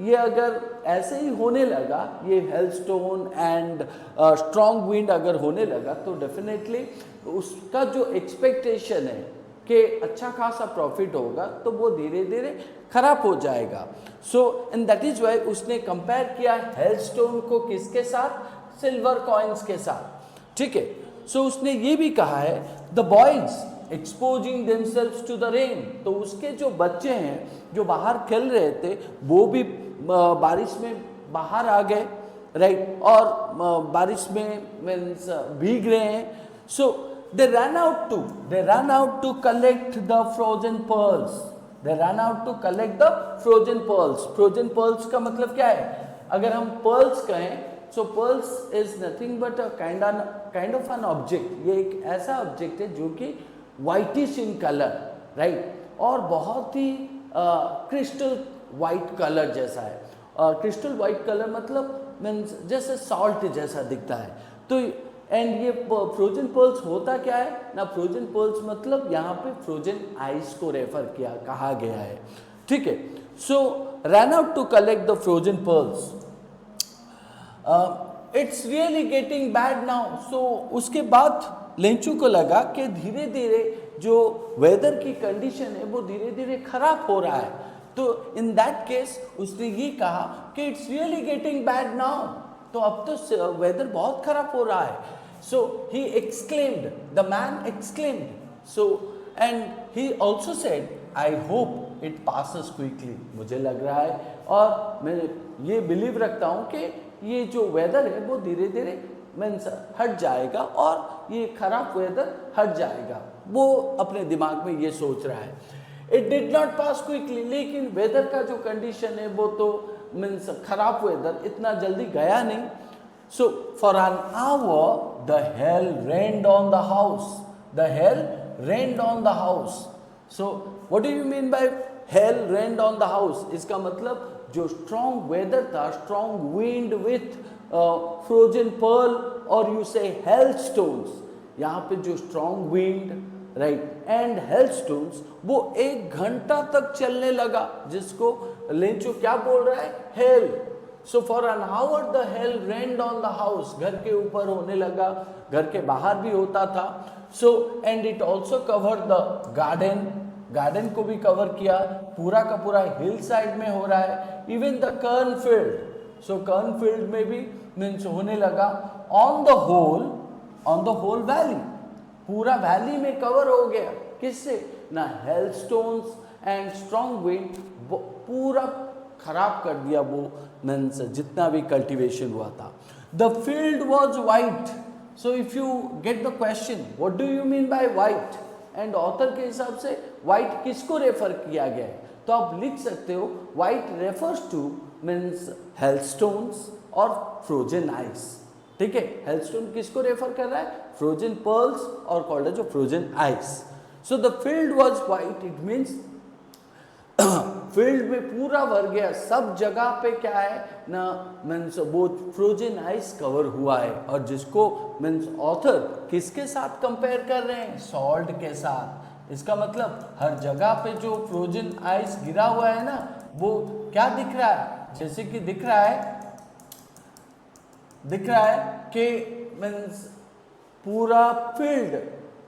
ये अगर ऐसे ही होने लगा, ये हेलस्टोन एंड स्ट्रॉन्ग विंड अगर होने लगा, तो डेफिनेटली उसका जो एक्सपेक्टेशन है कि अच्छा खासा प्रॉफिट होगा, तो वो धीरे धीरे खराब हो जाएगा। So and that is why उसने कंपेयर किया हेलस्टोन को किसके साथ? सिल्वर कॉइन्स के साथ। ठीक है। सो उसने ये भी कहा है the boys exposing themselves to the rain, तो उसके जो बच्चे हैं जो बाहर खेल रहे थे वो भी बारिश में बाहर आ गए, राइट, और बारिश में मीन्स भीग रहे हैं। So they run out to collect the frozen pearls, they run out to collect the frozen pearls. Frozen pearls का मतलब क्या है? अगर हम पर्ल्स कहें, so pearls is nothing but a kind of an object. ये एक ऐसा ऑब्जेक्ट है जो कि वाइटिश इन कलर, राइट, और बहुत ही क्रिस्टल वाइट कलर जैसा है। क्रिस्टल वाइट कलर मतलब मीन्स जैसे सॉल्ट जैसा दिखता है। तो एंड ये फ्रोजन पर्ल्स होता क्या है ना? फ्रोजन पर्ल्स मतलब यहाँ पे फ्रोजन आइस को रेफर कहा गया है। ठीक है। So run out to collect the frozen pearls, it's really getting bad now. So उसके बाद लेंचू को लगा कि धीरे धीरे जो वेदर की कंडीशन है वो धीरे धीरे खराब हो रहा है। तो इन दैट केस उसने ये कहा कि it's really getting bad now, तो अब तो वेदर बहुत खराब हो रहा है। So he exclaimed, the man exclaimed, so and he also said I hope it passes quickly. मुझे लग रहा है और मैं ये बिलीव रखता हूँ कि ये जो वेदर है वो धीरे धीरे मीन्स हट जाएगा और ये खराब वेदर हट जाएगा। वो अपने दिमाग में ये सोच रहा है। It did not pass quickly, लेकिन वेदर का जो कंडीशन है वो तो मीन्स खराब वेदर इतना जल्दी गया नहीं। So for an hour the hail rained on the house, the hail rained on the house. So what do you mean by hail rained on the house? इसका मतलब जो स्ट्रॉन्ग वेदर था, strong wind with frozen pearl और you say hailstones, यहाँ पे जो strong wind, right, and hailstones, वो 1 घंटा तक चलने लगा, जिसको लेंचो क्या बोल रहा है? Hello. So for an hour the hail rained on the house, घर के ऊपर होने लगा, घर के बाहर भी होता था। So and it also cover the garden, garden को भी कवर किया, पूरा का पूरा हिल साइड में हो रहा है। इवन द कर्न फील्ड, सो कर्न फील्ड में भी मीन्स होने लगा। ऑन द होल वैली, पूरा वैली में कवर हो गया। किससे? ना हेलस्टोन्स एंड स्ट्रॉन्ग विंड पूरा खराब कर दिया वो मीन्स जितना भी कल्टीवेशन हुआ था। The field was white. So if you get the question what do you mean bye white, and author के हिसाब से वाइट किसको रेफर किया गया है, तो आप लिख सकते हो वाइट रेफर्स टू मीन्स हेलस्टोन्स और फ्रोजन आइस। ठीक है। हेलस्टोन किसको रेफर कर रहा है? फ्रोजन पर्ल्स और called as frozen ice. So the field was white, it means field में पूरा भर गया, सब जगह पे क्या है ना मीन्स वो फ्रोजन आइस कवर हुआ है। और जिसको मीन्स ऑथर किसके साथ कंपेयर कर रहे हैं? सॉल्ट के साथ। इसका मतलब हर जगह पे जो फ्रोजन आइस गिरा हुआ है ना, वो क्या दिख रहा है? जैसे कि दिख रहा है कि मीन्स पूरा फील्ड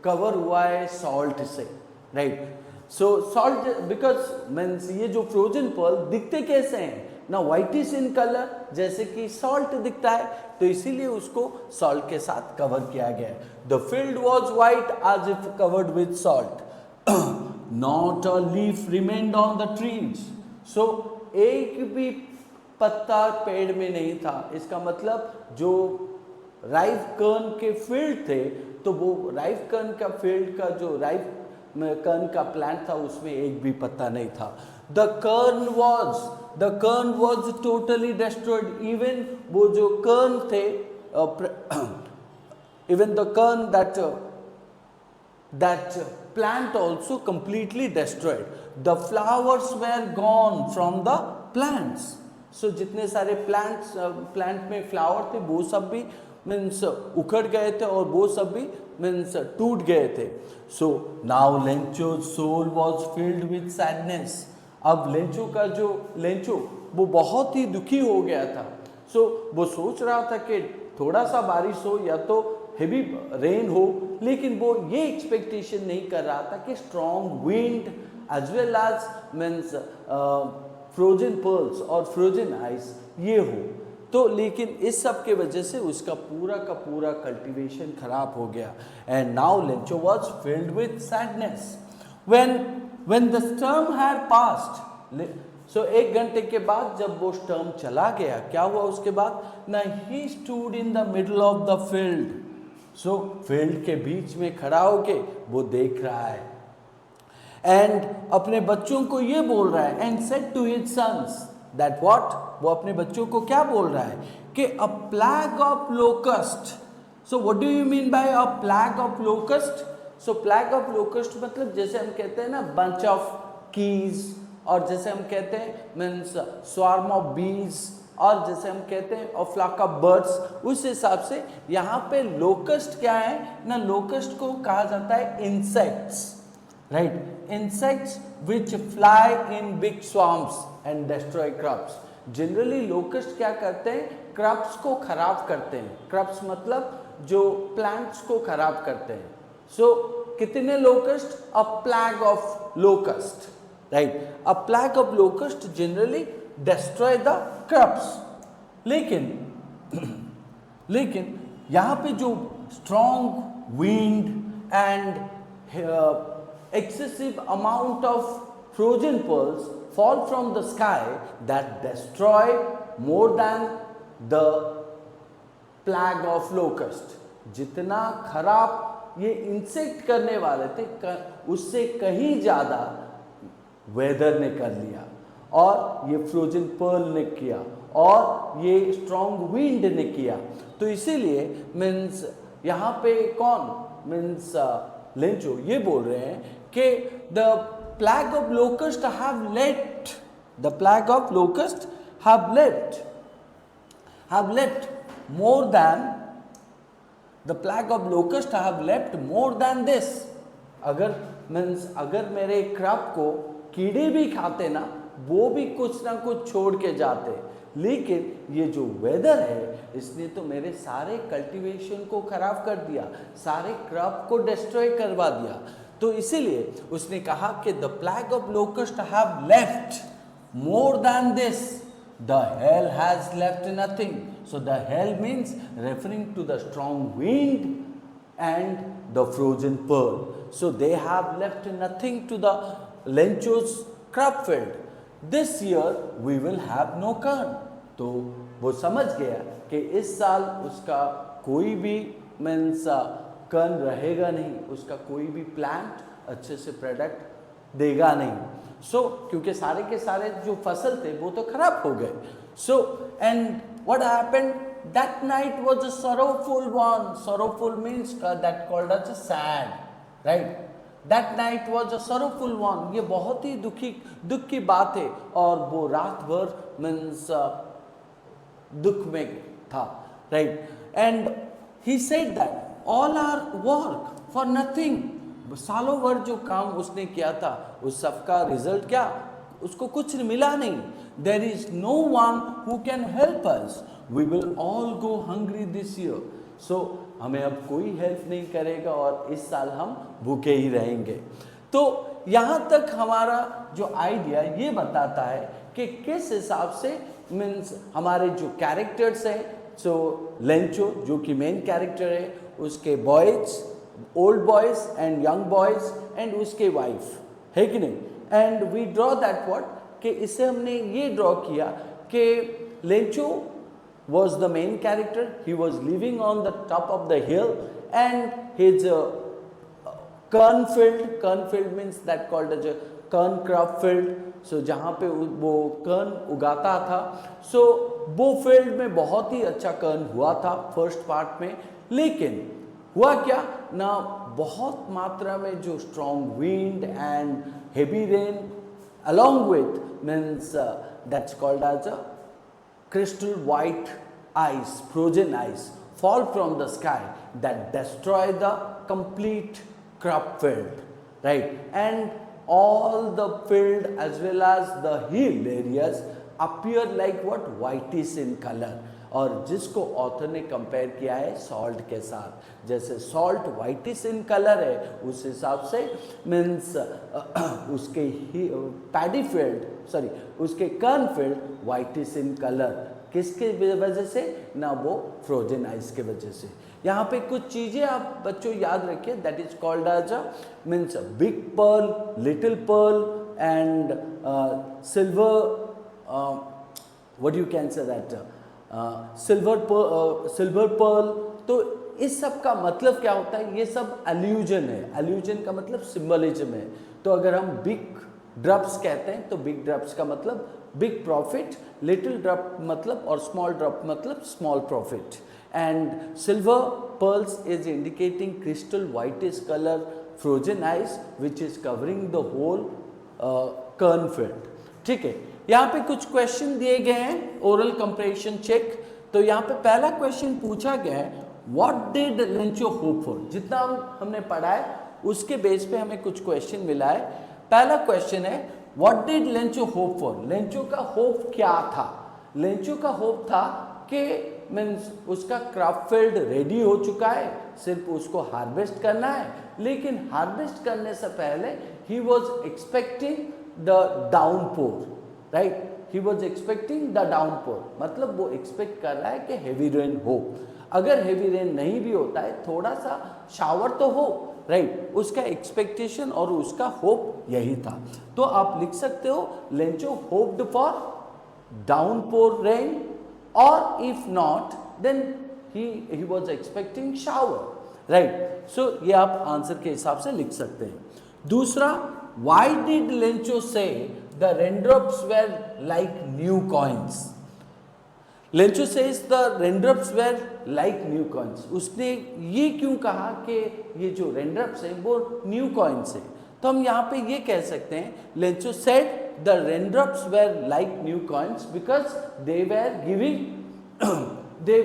कवर हुआ है सॉल्ट से, right. So salt because means ये जो फ्रोजन पर्ल दिखते कैसे हैं ना? वाइटिश इन कलर, जैसे कि सॉल्ट दिखता है, तो इसीलिए उसको सॉल्ट के साथ कवर किया गया है। The field was white as if covered with salt, not a leaf remained on the trees. So एक भी पत्ता पेड़ में नहीं था। इसका मतलब जो राइव कर्न के फील्ड थे, तो वो राइव कर्न का फील्ड का जो राइव कर्न का प्लांट था उसमें एक भी पत्ता नहीं था। द कर्न वॉज टोटली डिस्ट्रॉयड। इवन वो जो कर्न थे, इवन द कर्न that plant also completely destroyed. The flowers were gone from the plants. So जितने सारे प्लांट में फ्लावर थे वो सब भी मीन्स उखड़ गए थे और वो सब भी मीन्स टूट गए थे। So now Lencho soul was filled with sadness. अब लेंचो वो बहुत ही दुखी हो गया था। सो वो सोच रहा था कि थोड़ा सा बारिश हो या तो हेवी रेन हो, लेकिन वो ये एक्सपेक्टेशन नहीं कर रहा था कि strong wind as well as means frozen pearls और फ्रोजन आइस ये हो। तो लेकिन इस सब के वजह से उसका पूरा का पूरा कल्टीवेशन खराब हो गया। And now Lencho was filled with sadness when the storm had passed. So 1 घंटे के बाद जब वो स्टॉर्म चला गया, क्या हुआ उसके बाद ना, he stood in the middle of the field. So field के बीच में खड़ा होके वो देख रहा है एंड अपने बच्चों को ये बोल रहा है, and said to his sons that what, वो अपने बच्चों को क्या बोल रहा है कि a plague of locust. So what do you mean by a plague of locust? So plague of locust मतलब जैसे हम कहते हैं ना बंच ऑफ कीज, और जैसे हम कहते हैं मीन्स स्वार्म ऑफ बीज, और जैसे हम कहते हैं ऑफ फ्लॉक ऑफ बर्ड्स, उस हिसाब से यहाँ पे लोकस्ट क्या है ना, लोकस्ट को कहा जाता है insects, right, insects which fly in big swarms and destroy crops. Generally locust क्या करते हैं, क्रॉप्स को खराब करते हैं। क्रॉप्स मतलब जो प्लांट्स को खराब करते हैं। सो कितने locust? A plague of locust, right, a plague of locust generally destroy the crops. लेकिन यहाँ पे जो strong wind and excessive amount of frozen pearls fall from the sky that destroy more than the plague of locust। जितना खराब ये insect करने वाले थे उससे कहीं ज़्यादा वेदर ने कर लिया, और ये फ्रोजन पर्ल ने किया, और ये स्ट्रॉन्ग विंड ने किया। तो इसीलिए मीन्स यहाँ पे कौन मीन्स लेंचो ये बोल रहे हैं कि the plague of locust have left, the plague of locust have left more than, the plague of locust have left more than this. अगर मीन्स अगर मेरे क्रॉप को कीड़े भी खाते ना, वो भी कुछ ना कुछ छोड़ के जाते, लेकिन ये जो वेदर है इसने तो मेरे सारे कल्टीवेशन को खराब कर दिया, सारे क्रॉप को डिस्ट्रॉय करवा दिया। तो इसीलिए उसने कहा कि the plague of locust have left more than this, the hail has left nothing. So the hail means referring to the strong wind and the frozen pearl. So they have left nothing to the Lencho's crop field. This year we will have no corn. तो वो समझ गया कि इस साल उसका कोई भी मीन्स कर्न रहेगा नहीं, उसका कोई भी प्लांट अच्छे से प्रोडक्ट देगा नहीं। सो क्योंकि सारे के सारे जो फसल थे वो तो खराब हो गए। So and what happened, that night was a sorrowful one। sorrowful means that called as a sad, right? That night was a sorrowful one। ये बहुत ही दुख की बात है, और वो रात भर मीन्स दुख में था, right. And he said that all our work for nothing. सालों भर जो काम उसने किया था उस सब का रिजल्ट क्या, उसको कुछ मिला नहीं। There is no one who can help us, we will all go hungry this year. So हमें अब कोई हेल्प नहीं करेगा और इस साल हम भूखे ही रहेंगे। तो यहाँ तक हमारा जो आइडिया ये बताता है कि किस हिसाब से मीन्स हमारे जो कैरेक्टर्स हैं, सो लेंचो जो कि मेन कैरेक्टर है, उसके boys, old boys and young boys and उसके वाइफ, है कि नहीं। And we draw that what, कि इससे हमने ये ड्रॉ किया कि Lencho was the main character. He was living on the top of the hill, and his cornfield means that called as a corn crop field. So जहाँ पे वो कर्न उगाता था, so वो फील्ड में बहुत ही अच्छा कर्न हुआ था फर्स्ट पार्ट में। लेकिन हुआ क्या ना, बहुत मात्रा में जो strong wind and heavy rain along with means that's called as a crystal white ice, frozen ice, fall from the sky that destroy the complete crop field, right? And all the field as well as the hill areas appear like what, whitish in color, और जिसको author ने compare किया है salt के साथ। जैसे salt whitish in colour है, उस हिसाब से मीन्स उसके पैडी फील्ड, सॉरी उसके कर्न फील्ड व्हाइटिश इन कलर, किसके वजह से ना, वो फ्रोजन आइस के वजह से। यहाँ पे कुछ चीज़ें आप बच्चों याद रखिए, that is called as a means big pearl, little pearl and silver, what you can say that silver pearl. तो इस सब का मतलब क्या होता है, ये सब एल्यूजन है। एल्यूजन का मतलब सिंबलिज्म है। तो अगर हम बिग ड्रॉप्स कहते हैं तो बिग ड्रॉप्स का मतलब बिग प्रॉफिट, लिटिल ड्रॉप मतलब और स्मॉल ड्रॉप मतलब small profit, and silver pearls is indicating crystal whitish colour frozen ice which is covering the whole corn field. ठीक है, यहाँ पे कुछ क्वेश्चन दिए गए हैं, ओरल कंपैरिजन चेक। तो यहाँ पे पहला क्वेश्चन पूछा गया है, what did Lencho hope for. जितना हमने पढ़ा है उसके बेस पे हमें कुछ क्वेश्चन मिला है। पहला क्वेश्चन है, what did Lencho hope for. Lencho का होप क्या था? लेंचो का होप था कि मीन्स उसका क्रॉप फील्ड रेडी हो चुका है, सिर्फ उसको हार्वेस्ट करना है, लेकिन हार्वेस्ट करने से पहले ही was expecting the downpour, right, he was expecting the downpour, मतलब वो एक्सपेक्ट कर रहा है कि हेवी रेन हो। अगर हेवी रेन नहीं भी होता है, थोड़ा सा शावर तो हो, राइट, उसका एक्सपेक्टेशन और उसका होप यही था। तो आप लिख सकते हो, Lencho hoped for downpour rain, और if not then he was expecting shower, right. So ये आप आंसर के हिसाब से लिख सकते हैं। दूसरा, व्हाई डिड लेंचो से the raindrops were like new coins। Lencho says the raindrops were like new coins। उसने ये क्यों कहा कि ये जो raindrops हैं वो new coins हैं? तो हम यहाँ पे ये कह सकते हैं, Lencho said the raindrops were like new coins because they were giving they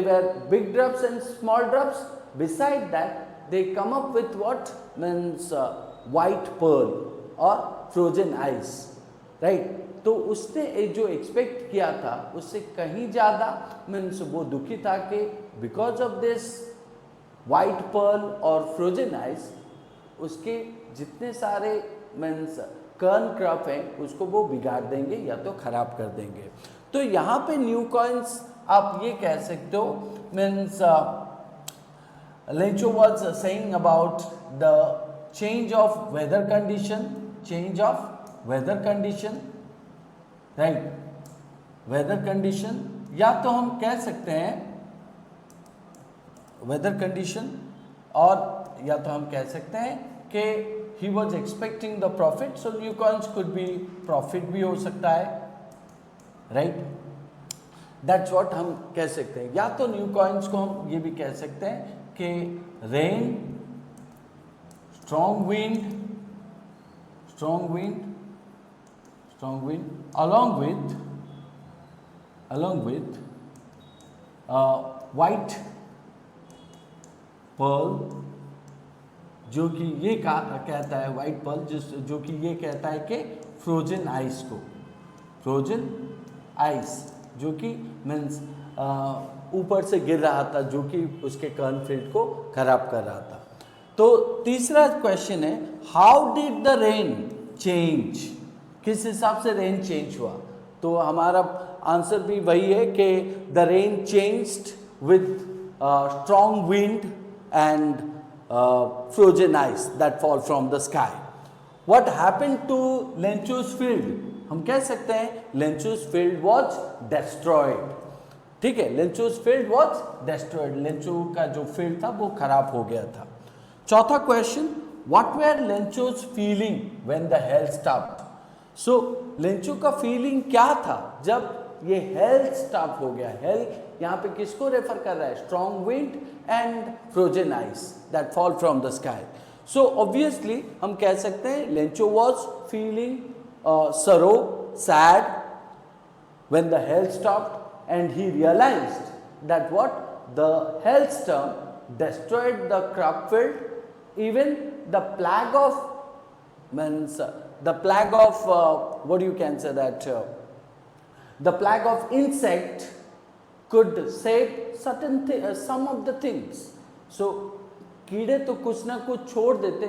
were big drops and small drops. Beside that they come up with what means white pearl और फ्रोजन आइस, राइट। तो उसने जो expect किया था उससे कहीं ज़्यादा means वो दुखी था कि because of this white Perl और फ्रोजन आइस उसके जितने सारे मीन्स कर्न क्रॉप हैं उसको वो बिगाड़ देंगे या तो खराब कर देंगे। तो यहाँ पे न्यू कॉइन्स आप ये कह सकते हो means Lencho was saying about the change of weather condition, change of weather condition, right, weather condition, या तो हम कह सकते हैं weather condition, और या तो हम कह सकते हैं कि he was expecting the profit, so new coins could be profit भी हो सकता है, right, that's what हम कह सकते हैं। या तो न्यू कॉइन्स को हम ये भी कह सकते हैं कि rain, strong wind along with white pearl, जो कि ये कहता है white pearl, जो कि ये कहता है कि फ्रोजन आइस को, फ्रोजन आइस जो कि मीन्स ऊपर से गिर रहा था, जो कि उसके कर्न फील्ड को खराब कर रहा था। तो तीसरा क्वेश्चन है, how did the rain change, किस हिसाब से रेन चेंज हुआ? तो हमारा आंसर भी वही है कि the rain changed with strong wind and frozen ice that fall from the sky. What happened to Lencho's field? हम कह सकते हैं लेंचोस फील्ड वॉज डेस्ट्रॉयड, ठीक है, लेंचोस फील्ड वॉज डेस्ट्रॉयड, लेंचो का जो फील्ड था वो खराब हो गया था। चौथा question, what were Lencho's feeling when the hail stopped? So Lencho का फीलिंग क्या था जब ये हेल स्टॉप हो गया? हेल यहाँ पे किसको रेफर कर रहा है? Strong wind and frozen ice that fall from the sky. So obviously हम कह सकते हैं लेंचो वॉज फीलिंग सरो, sad when the hail stopped and he realized that what the hailstorm destroyed the crop field, even the plague of means the plague of what you can say that the plague of insect could save certain some of the things. So कीड़े तो कुछ ना कुछ छोड़ देते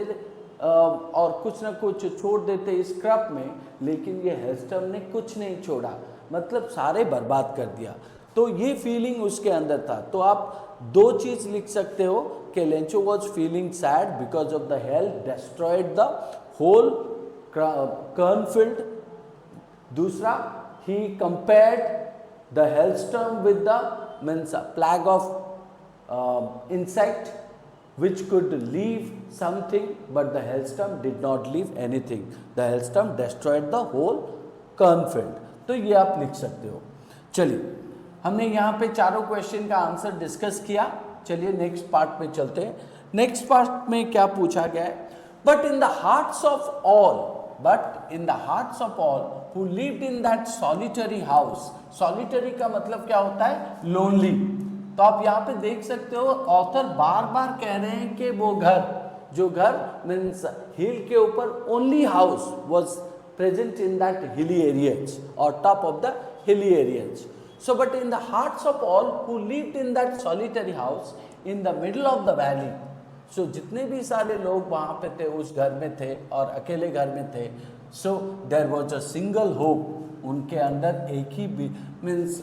और कुछ ना कुछ छोड़ देते इस क्रॉप में, लेकिन ये हेलस्टॉर्म ने कुछ नहीं छोड़ा, मतलब सारे बर्बाद कर दिया। तो ये फीलिंग उसके अंदर था। तो आप दो चीज लिख सकते हो कि Lencho was feeling sad because of the hail destroyed the whole cornfield. दूसरा, he compared the hailstorm with the means plague of insect which could leave something, but the hailstorm did not leave anything. The hailstorm destroyed the whole cornfield. तो ये आप लिख सकते हो। चलिए, हमने यहाँ पे चारों क्वेश्चन का आंसर डिस्कस किया। चलिए नेक्स्ट पार्ट में चलते हैं। नेक्स्ट पार्ट में क्या पूछा गया है? But in the hearts of all who lived in that solitary house. solitary का मतलब क्या होता है? lonely. तो आप यहाँ पे देख सकते हो ऑथर बार बार कह रहे हैं कि वो घर, जो घर मीन्स हिल के ऊपर, only house was present in that hilly areas और top of the hilly areas. So but in the hearts of all who lived in that solitary house in the middle of the valley. So जितने भी सारे लोग वहाँ पे थे, उस घर में थे और अकेले घर में थे. So there was a single hope. उनके अंदर एक ही मीन्स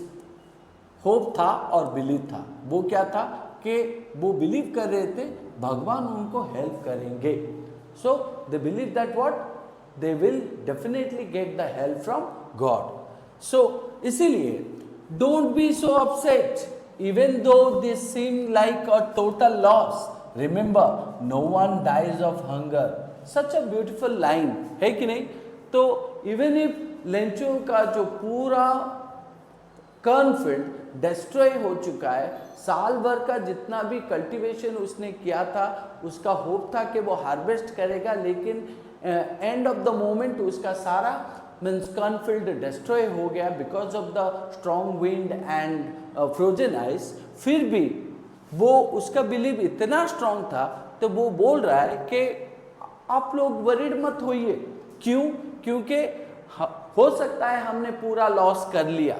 होप था और बिलीव था. वो क्या था कि वो बिलीव कर रहे थे भगवान उनको हेल्प करेंगे. So they believe that what they will definitely get the help from God. So इसीलिए don't be so upset even though this seem like a total loss. Remember, no one dies of hunger. Such a beautiful line है कि नहीं? तो even if Lencho का जो पूरा cornfield destroy हो चुका है, साल भर का जितना भी कल्टीवेशन उसने किया था, उसका होप था कि वो हार्वेस्ट करेगा, लेकिन एंड ऑफ द मोमेंट उसका सारा मीन्स कॉर्नफील्ड डिस्ट्रॉय हो गया because of the strong wind and frozen ice. फिर भी वो उसका बिलीव इतना स्ट्रांग था, तो वो बोल रहा है कि आप लोग वरीड मत होइए. क्यों? क्योंकि हो सकता है हमने पूरा लॉस कर लिया,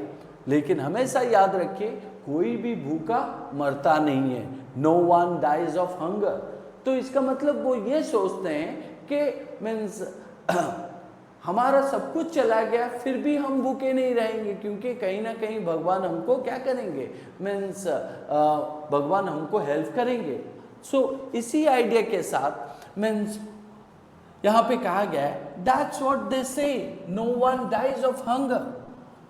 लेकिन हमेशा याद रखिए कोई भी भूखा मरता नहीं है. No one dies of hunger. तो इसका मतलब वो ये सोचते हैं कि मीन्स हमारा सब कुछ चला गया, फिर भी हम भूखे नहीं रहेंगे, क्योंकि कहीं ना कहीं भगवान हमको क्या करेंगे, मीन्स भगवान हमको हेल्प करेंगे. सो इसी आइडिया के साथ मीन्स यहाँ पे कहा गया है that's what they say, no one dies of hunger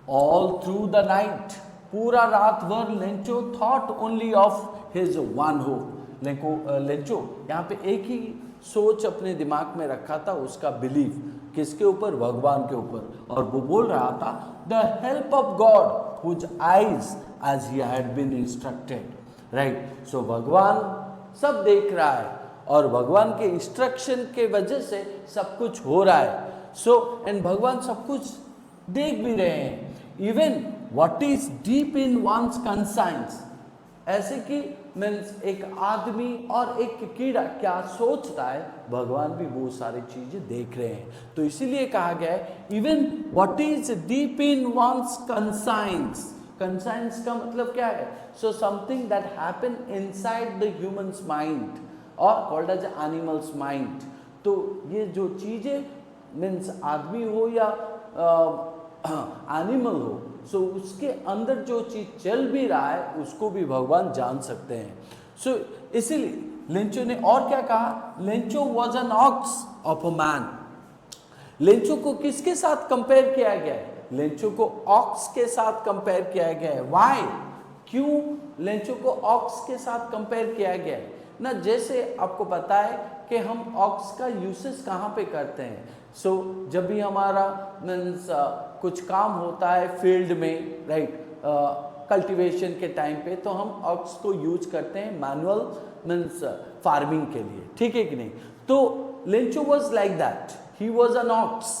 all through the night. पूरा रात भर Lencho thought only of his one hope. Lencho यहाँ पे एक ही सोच अपने दिमाग में रखा था, उसका बिलीव किसके ऊपर? भगवान के ऊपर. और वो बोल रहा था the help of God whose eyes as he had been instructed. Right. So भगवान सब देख रहा है और भगवान के इंस्ट्रक्शन के वजह से सब कुछ हो रहा है. सो एंड भगवान सब कुछ देख भी रहे हैं. Even what is deep in one's conscience. ऐसे कि मीन्स एक आदमी और एक कीड़ा क्या सोचता है, भगवान भी वो सारी चीजें देख रहे हैं. तो इसीलिए कहा गया है even what is deep in one's conscience. Conscience का मतलब क्या है? So something that happen inside the humans mind और कॉल्ड एज एनिमल्स माइंड. तो ये जो चीजें मीन्स आदमी हो या एनिमल हो, सो उसके अंदर जो चीज चल भी रहा है उसको भी भगवान जान सकते हैं. सो इसीलिए लेंचो ने और क्या कहा? Lencho was an ox of a man. Lencho को किसके साथ कंपेयर किया गया है? लेंचो को ऑक्स के साथ कंपेयर किया गया है. व्हाई? क्यों लेंचो को ऑक्स के साथ कंपेयर किया गया है ना? जैसे आपको पता है कि हम ऑक्स का यूसेस कहाँ पे करते हैं. सो जब भी हमारा मीन्स कुछ काम होता है फील्ड में, राइट, कल्टीवेशन के टाइम पे, तो हम ऑक्स को यूज करते हैं मैनुअल मीन्स फार्मिंग के लिए. ठीक है कि नहीं? तो Lencho was like that, he was an aux.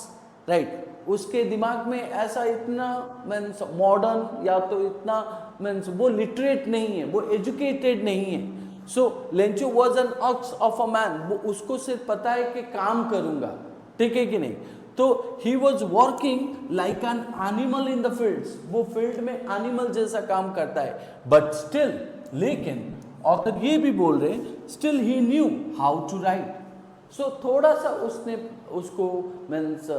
Right. उसके दिमाग में ऐसा इतना मीन्स मॉडर्न या तो इतना मीन्स वो लिटरेट नहीं है, वो एजुकेटेड नहीं है. So Lencho was an ox of a man. वो उसको सिर्फ पता है कि काम करूंगा. ठीक है कि नहीं? तो तो he was working like an animal in the fields, वो फील्ड में एनिमल जैसा काम करता है, बट स्टिल, लेकिन ऑथर ये भी बोल रहे हैं, still he knew how to write. So थोड़ा सा उसने उसको मीन्स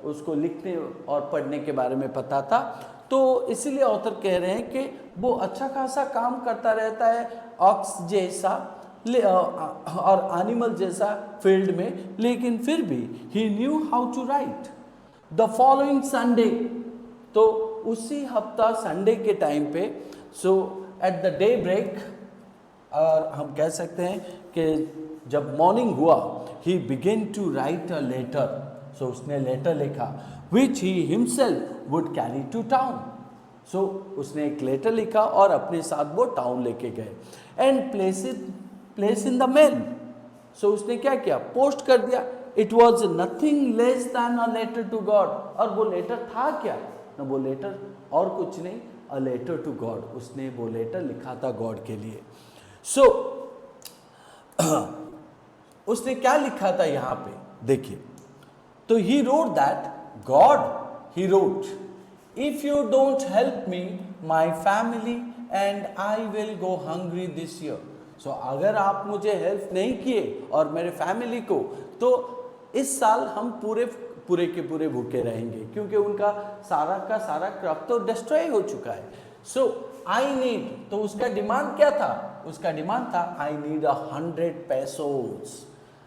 उसको लिखने और पढ़ने के बारे में पता था, तो इसीलिए ऑथर कह रहे हैं कि वो अच्छा खासा काम करता रहता है ऑक्स जैसा और एनिमल जैसा फील्ड में, लेकिन फिर भी he knew how to write. The following Sunday, तो उसी हफ्ता संडे के टाइम पे, so at the day break, और हम कह सकते हैं कि जब मॉर्निंग हुआ, he began to write a letter, so उसने लेटर लिखा which he himself would carry to town. So उसने एक लेटर लिखा और अपने साथ वो टाउन लेके गए, and place in the mail. So उसने क्या किया, पोस्ट कर दिया। It was nothing less than a letter to God, और वो लेटर था क्या ना, वो लेटर और कुछ नहीं, अ लेटर टू गॉड, उसने वो लेटर लिखा था गॉड के लिए। सो उसने क्या लिखा था यहाँ पे देखिए, तो he wrote that God, he wrote, if you don't help me my family and I will go hungry this year. So अगर आप मुझे हेल्प नहीं किए और मेरे फैमिली को, तो इस साल हम पूरे के पूरे भूखे रहेंगे, क्योंकि उनका सारा का सारा क्रॉप तो डिस्ट्रॉय हो चुका है। सो आई नीड, तो उसका डिमांड क्या था, उसका डिमांड था I need 100 pesos,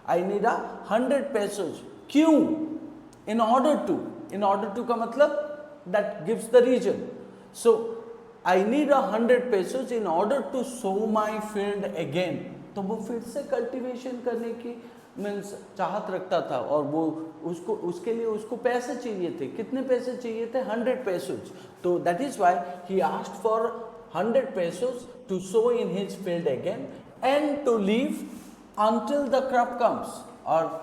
I need 100 pesos। क्यों? इन ऑर्डर टू का मतलब that gives the reason. So I need 100 pesos in order to sow my field again, तो वो फिर से कल्टीवेशन करने की मीन्स चाहत रखता था, और वो उसको उसके लिए उसको पैसे चाहिए थे। कितने पैसे चाहिए थे? 100 pesos। तो that is why he asked for 100 pesos to sow in his field again and to live until the crop comes, और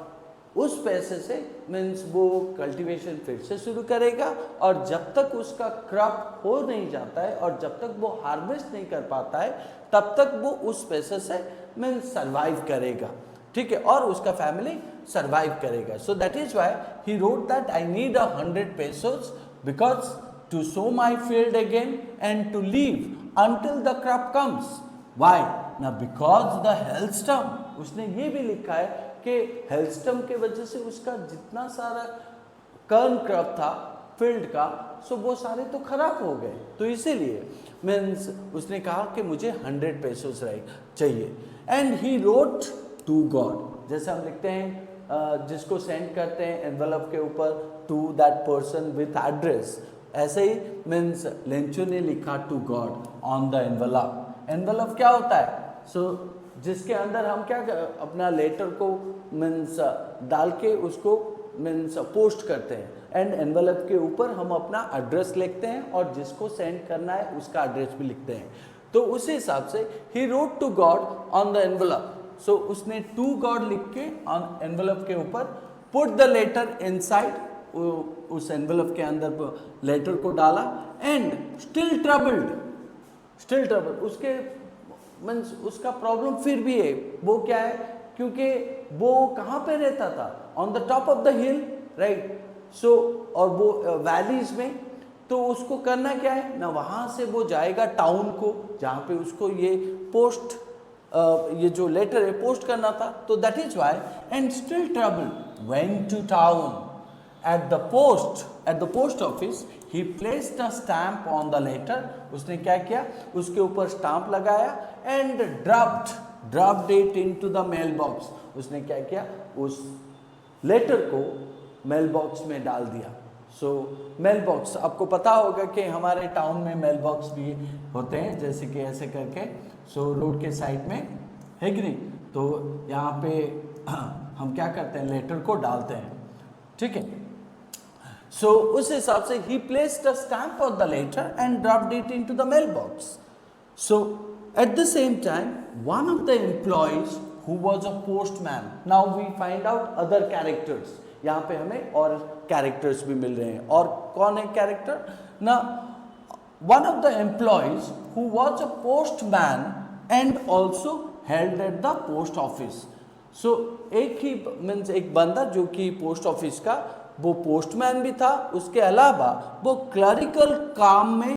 उस पैसे से मीन्स वो कल्टीवेशन फिर से शुरू करेगा, और जब तक उसका क्रॉप हो नहीं जाता है और जब तक वो हार्वेस्ट नहीं कर पाता है, तब तक वो उस पैसे से मीन्स सर्वाइव करेगा, ठीक है, और उसका फैमिली सर्वाइव करेगा। So that is why he wrote that I need 100 pesos because to sow my field again and to live until the crop comes. Why ना, बिकॉज द हेल्स्टम, उसने ये भी लिखा है कि हेल्स्टम के वजह से उसका जितना सारा कर्न क्रॉप था फील्ड का, सो वो सारे तो खराब हो गए, तो इसीलिए मीन्स उसने कहा कि मुझे 100 pesos चाहिए। And he wrote to God, जैसे हम लिखते हैं जिसको सेंड करते हैं एनवेलप के ऊपर to that person with address, ऐसे ही मीन्स लेंचो ने लिखा to God on the envelope. Envelope क्या होता है? सो जिसके अंदर हम क्या अपना लेटर को मीन्स डाल के उसको मीन्स पोस्ट करते हैं, एंड एनवेलप के ऊपर हम अपना एड्रेस लिखते हैं और जिसको सेंड करना है उसका एड्रेस भी लिखते हैं। तो उसी हिसाब से he wrote to God on the envelope. So उसने टू गॉड लिख के ऑन एनवेलप के ऊपर पुट द लेटर इनसाइड, उस एनवेलप के अंदर लेटर को डाला, एंड स्टिल ट्रबल्ड, उसके मीन्स उसका प्रॉब्लम फिर भी है। वो क्या है? क्योंकि वो कहाँ पे रहता था? On the top of the hill, right. So और वो वैलीज में, तो उसको करना क्या है ना, वहाँ से वो जाएगा टाउन को जहाँ पे उसको ये पोस्ट ये जो लेटर है पोस्ट करना था। तो that is why and still trouble went to town at the post office he placed a stamp on the letter. उसने क्या किया? उसके ऊपर स्टैम्प लगाया and dropped it into the mail box. उसने क्या किया? उस लेटर को मेल बॉक्स में डाल दिया। सो मेल बॉक्स आपको पता होगा कि हमारे टाउन में मेल बॉक्स भी होते हैं, जैसे कि ऐसे करके सो रोड के साइड में है कि नहीं, तो यहाँ पे हम क्या करते हैं, लेटर को डालते हैं, ठीक है। सो उस हिसाब से ही placed a stamp on the letter and dropped it into the mail box. So at the same time one of the employees who was a postman, now we find out other characters. यहाँ पे हमें और characters भी मिल रहे हैं। और कौन है कैरेक्टर ना? One of the employees who was a postman and also held at the post office. So एक ही मीन्स एक बंदा जो कि पोस्ट ऑफिस का वो पोस्टमैन भी था, उसके अलावा वो क्लरिकल काम में